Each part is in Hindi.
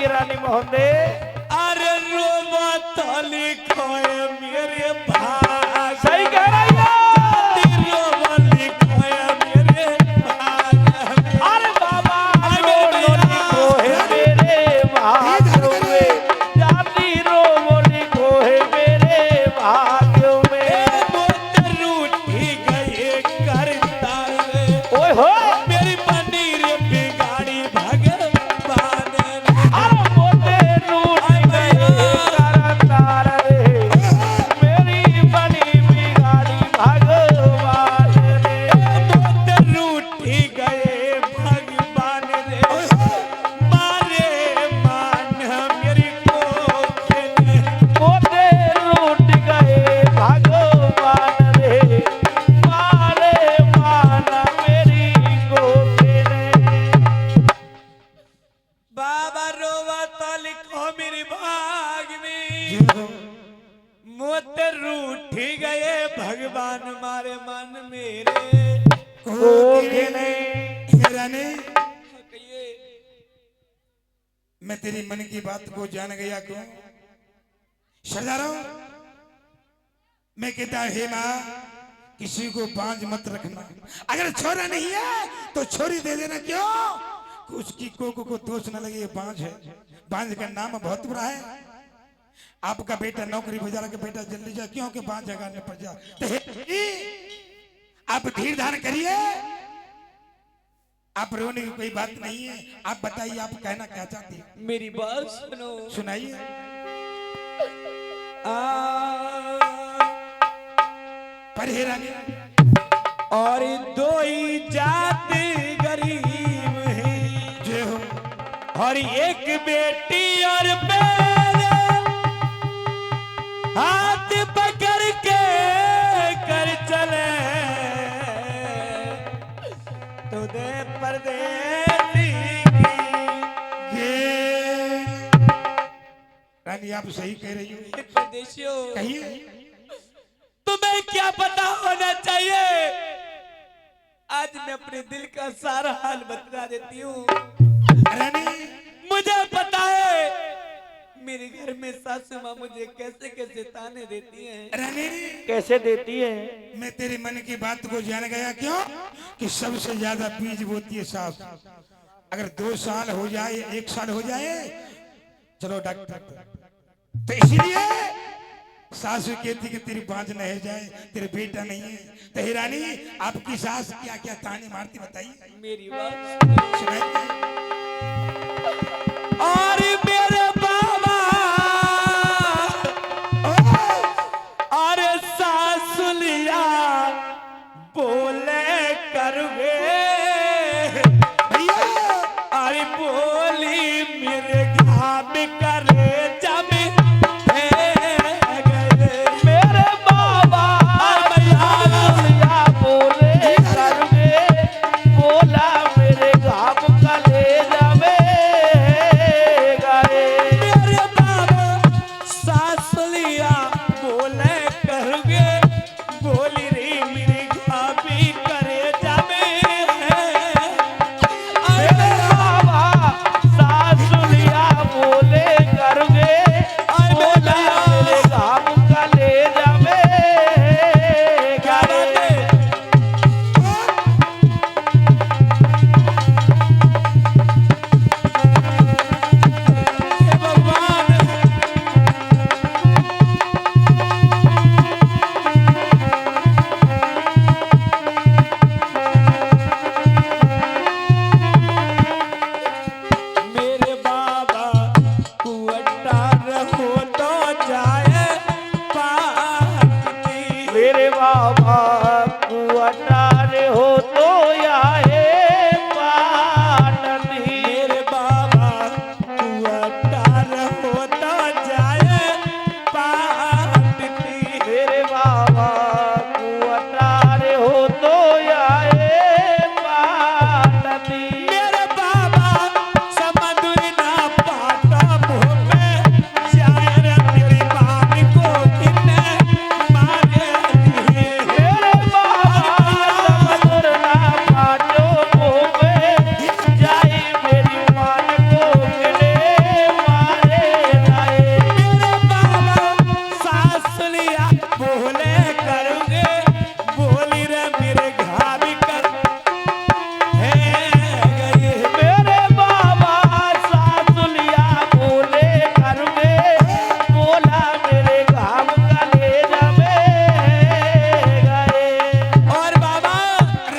कहिए रानी मोहन दे। अरे रोवा ताली खोए मेरे भाग। सही कह रही है। रोवा लिखोए मेरे भाग। अरे बाबा रो लिखो है मेरे भाग्यों में, जाती रो लिखो है मेरे भाग्यों में। मोत रूठी गए करता ओए हो मेरी पनीर बिगाड़ी भगवान ने। अरे मोते रूठ गए करतार रे, मेरी बनी बिगाड़ी भगवान ने। मोत रूठी गए भगवान ने। मारे मान मेरी कोख ने। मोते रूठ गए भगवान रे, मारे माना मेरी गोपी ने। बाबा रोवा तो लिखो मेरी भाग में। मोत रूठी गए भगवान मारे मन मेरे। गोपी ने। रानी मैं तेरी मन की बात को जान गया क्यों सरदारों। मैं कहता हे माँ किसी को बांझ मत रखना। अगर छोरा नहीं है तो छोरी दे देना। क्यों उसकी को दोष न लगे ये बांझ है। बांझ का नाम बहुत बुरा है। आपका बेटा नौकरी बाजार का बेटा जल्दी जा क्यों के बांझ जगह में पड़ जा। तो आप धीर धारण करिए। आप रोने की कोई बात नहीं है। आप बताइए आप कहना क्या चाहती हैं। मेरी बात सुनो। सुनाइए। पर हे रानी और दो ही जात गरीब है जय हो। और एक बेटी और बेटे हाथ पकड़ के कर चले तो दे परदेसी ये रानी आप सही कह रही हो। की। परदेसियों कहिए। तुम्हें क्या पता होना चाहिए। आज मैं अपने दिल का सारा हाल बता देती हूँ। रानी मुझे पता है मेरे घर में सासू माँ मुझे कैसे कैसे ताने देती हैं। रानी कैसे देती है। मैं तेरे मन की बात को जान गया क्यों कि सबसे ज्यादा बीज बोती है सास। अगर 2 साल हो जाए 1 साल हो जाए चलो डॉक्टर। तो इसलिए सासू कहती कि तेरी बांझ नहीं जाए तेरे बेटा नहीं है। तो हे रानी आपकी सास क्या क्या ताने मारती बताइए। मेरी बात सुनाइए। और मेरे बाबा और सासुलिया बोले करुए भैया अरे बोली मेरे घाम करे जब मेरे बाबा या बोले करुए, बोला मेरे घाम का ले जावे गए। मेरे बाबा सासुलिया बोले करुए बोली रे मेरे घाम करे जावे। मेरे बाबा सासुलिया बोले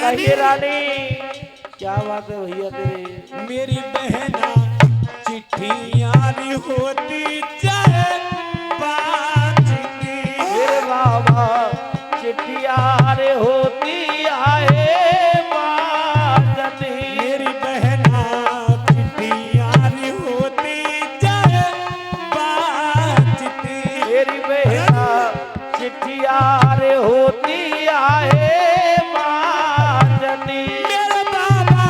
कहिए रानी, क्या बात है भैया तेरे। मेरी बहना चिट्ठियां होती जाए बात की। मेरे बाबा चिट्ठिया रे होती आए बाजनी। मेरी बहना चिट्ठियां होती जाए बात की। मेरी बहना चिट्ठिया रे होती आए बाजनी। मेरे बाबा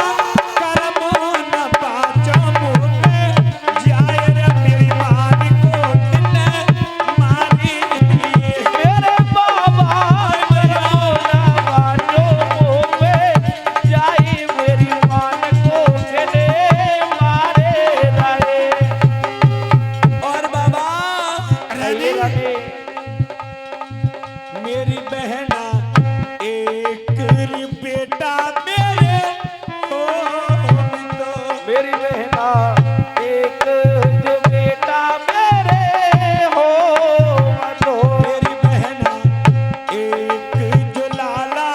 करमो न पाचो मुझे जाए रे मेरी मान को किने मारी। मेरे बाबा करमो न पाचो मुझे जाए मेरी मान को किने मारे रहे। और बाबा कहिए रानी, मेरी बहना एक बेटा मेरे हो तो। मेरी बहना एक जो बेटा मेरे हो तो। मेरी बहना एक जो लाला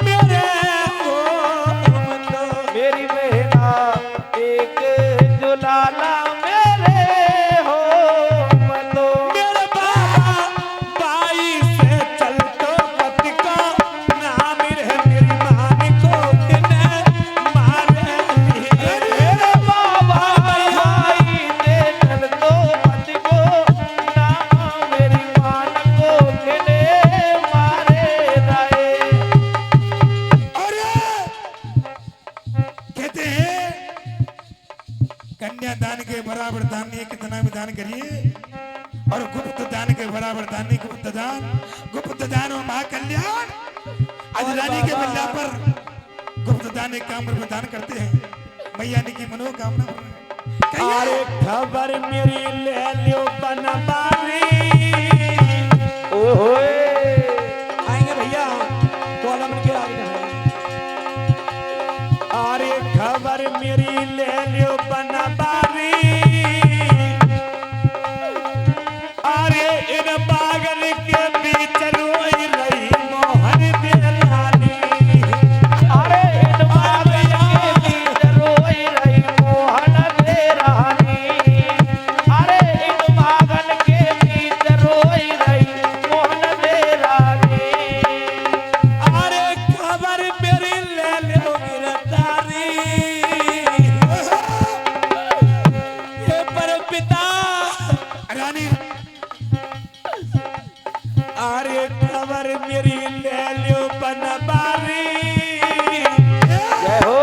मेरे हो तो। मेरी बहना एक जो लाला मेरे हो तो। मेरे बाबा बाई से चल तो मत का नाम रहे मेरी मान को किने मारे लिए। मेरे बाबा भाई दे चल तो मत को नाम मेरी मान को किने मारे रहे। अरे कहते हैं कन्यादान के बराबर दान नहीं, कितना भी दान करिए, और गुप्त दान के बराबर दान नहीं। गुप्त दान और महाकल्याण। आज रानी के बल्ला पर गुप्त दान एक काम में दान करते हैं, मैया ने की मनोकामना पूर्ण। अरे खबर मेरी ले लियो बनबारी। ओए आएंगे भैया तो आधा मिनट के आगे। अरे खबर मेरी ले लियो बनबारी। अरे इन बागन के बीच रोई रही मोहन देलानी। अरे इन बागन के बीच रोई रही मोहन दे रानी। अरे इन बागन के बीच रोई रही मोहन दे रानी। अरे खबर मेरी ले लियो गिरफ्तारी। ये परमपिता रानी अरे खबर मेरी ले लियो बनबारी। जय हो।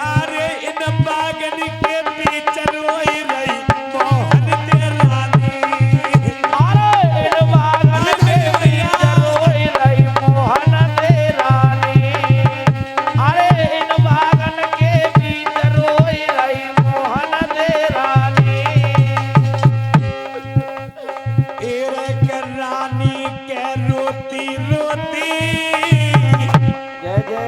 अरे इन बागन के बीच रोई रही मोहन देलानी। अरे इन बागन के बीच रोई रही मोहन दे रानी। अरे इन बागन के बीच रोई रही मोहन दे रानी। एरे के रानी के रोती रोती। जय जय।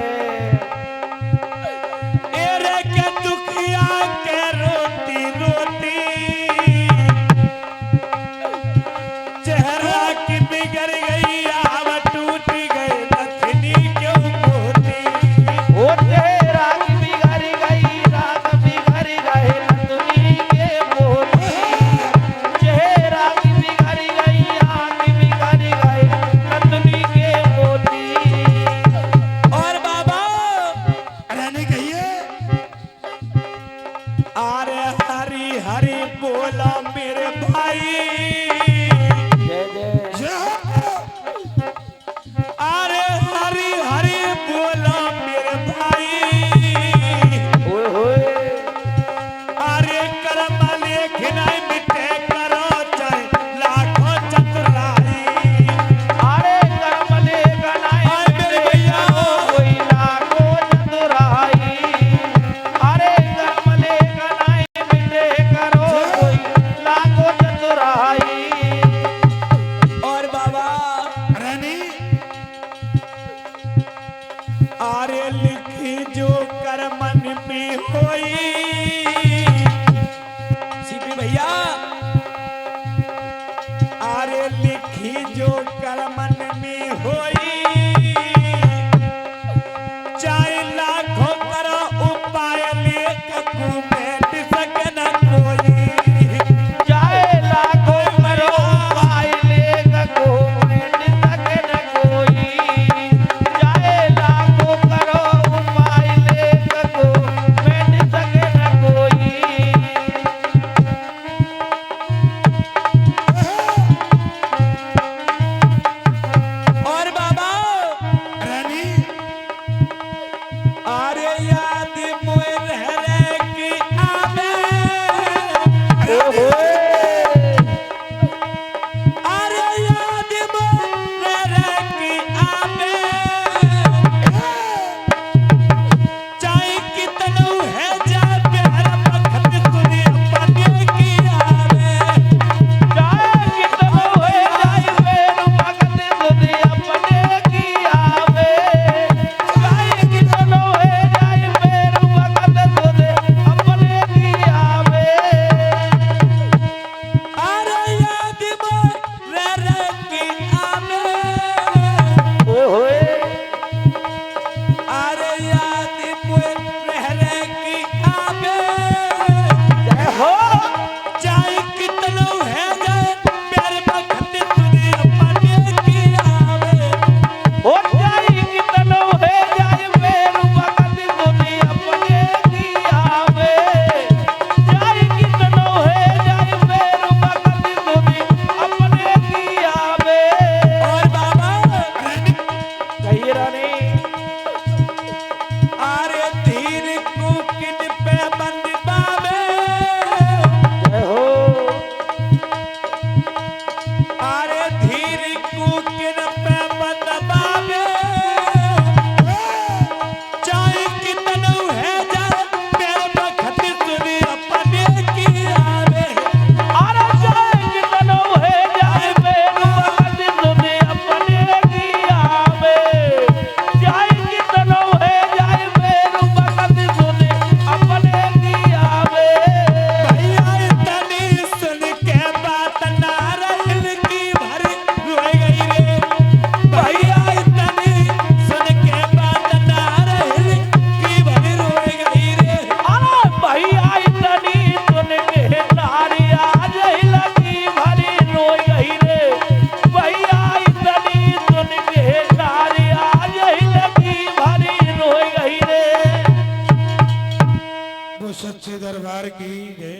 एरे के दुखिया के रोती रोती। चेहरा की बिगड़ गई आव टूट गए नथनी क्यों मोती। ओ तेरा की बिगड़ गई रात बिगड़ गए नंदनी के मोती। चेहरा की बिगड़ गई आँख बिगड़ गए नंदनी के मोती। और बाबा रानी कहिए अरे हरी हरी बोला मेरे भाई। जय जय। जय हो। अरे हरी हरी बोला मेरे भाई। ओए होए। अरे कर्म लेखना मिटे करो चाहे लाखों चतुराई। अरे कर्म ले गनाई आए मेरे भैया। कोई लाखो चतुराई। अरे कर्म ले गनाई मिटे करो कोई लाखो चतुराई। और बाबा रानी अरे लिखी जो कर्मन में होई। सीपी भैया अरे लिखी जो कर्मन में होई। दरबार की जय।